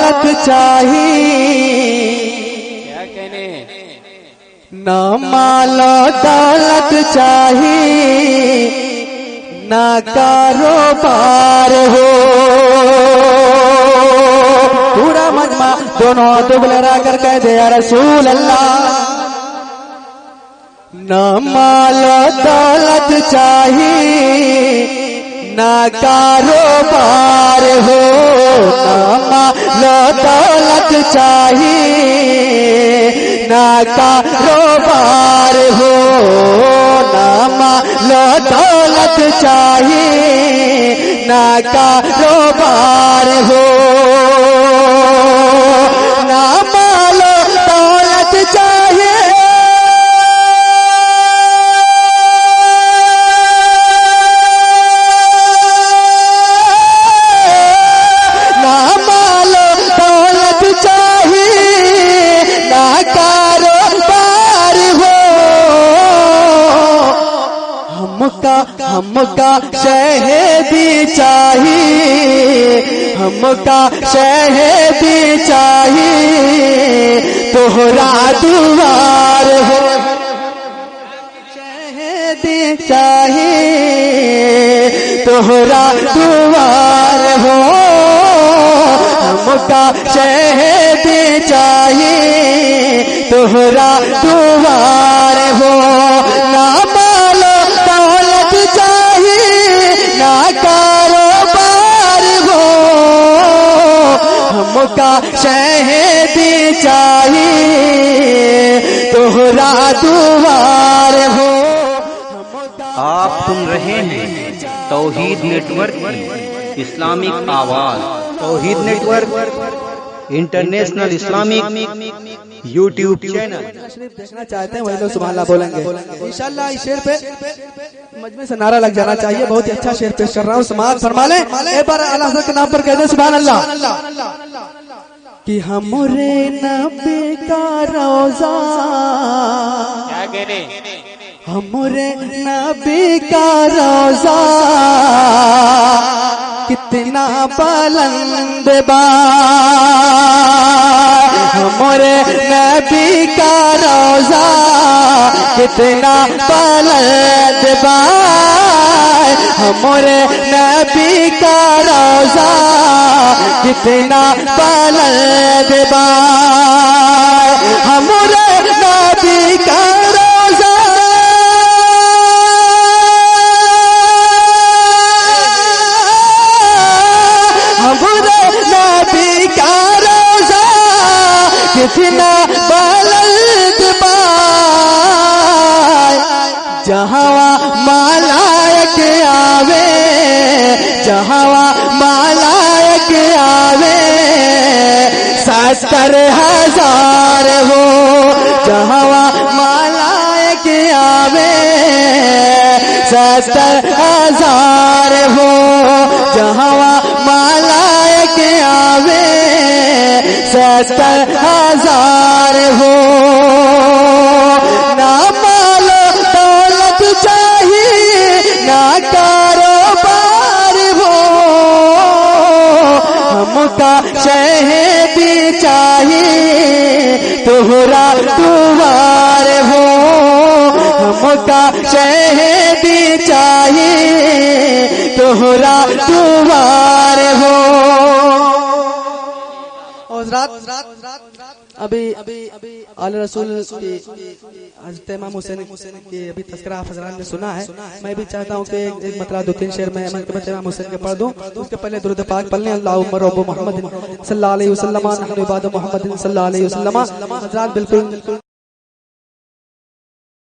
दौलत चाहिए, क्या कहने, ना मालो दौलत चाहिए, ना कारोबार हो। पूरा मजमा दोनों हाथों को लहरा कर कह दे या रसूल अल्लाह। ना मालो दौलत चाहिए, ना कारोबार हो, ना मालो दौलत चाहिए, ना कारोबार हो, ना मालो दौलत चाहिए, ना कारोबार हो, ना मालो दौलत चाहिए, हमका शहीदी चाहिए, हमका शहीदी चाहिए, तोहरा दुआर हो। शहीदी चाहिए, तोहरा दुआर हो, हमका शहीदी चाहिए, तोहरा दुआर हो। ना मालो दौलत चाहिए, ना कारोबार हो, हमका शहीदी चाहिए, तोहरा दुआर हो। आप सुन रहे हैं तौहीद नेटवर्क की इस्लामिक आवाज। Tauheed network international Islamic YouTube channel. देखना चाहते हैं वही लोग सुभान अल्लाह बोलेंगे इंशाअल्लाह। इस शेर पे मजमे से नारा लग जाना चाहिए। बहुत ही अच्छा शेर पेश कर रहा हूँ, समाज फरमा ले। एक बार अल्लाह के नाम पर कहते हैं सुभान अल्लाह। कि हमरे नबी का रोजा, क्या कहने, हमरे नबी का रोजा कितना बुलंद बा, हमरे नबी का रोजा कितना बुलंद बा, हमरे नबी का रोजा कितना बुलंद बा, हमरे नबी का रोजा, हमरे नबी का रोजा कितना बुलंद बा, जहाँ मालायक आवे, जहाँ मालायक आवे, 70,000 हो, जहाँ मालायक आवे, 70,000 हो, जहाँ मालायक आवे, 70,000 हो। ना मालो दौलत चाहिए, ना कारोबार हो, हमका शहीदी चाहिए, तोहरा दुआर हो, हमका शहीदी चाहिए, तोहरा दुआर हो। अभी आले रसूल हज़रत इमाम हुसैन की अभी तज़किरा हज़रात ने सुना है। मैं भी चाहता हूँ कि एक मतलब 2-3 शेर में इमाम हुसैन के पढ़ दूँ। उसके पहले दुरूद पाक पढ़ लें। अल्लाहुम्मा रब्ब मोहम्मद सल्लल्लाहु अलैहि वसल्लम, नहनु इबाद मोहम्मद सल्लल्लाहु अलैहि वसल्लम। हज़रात बिल्कुल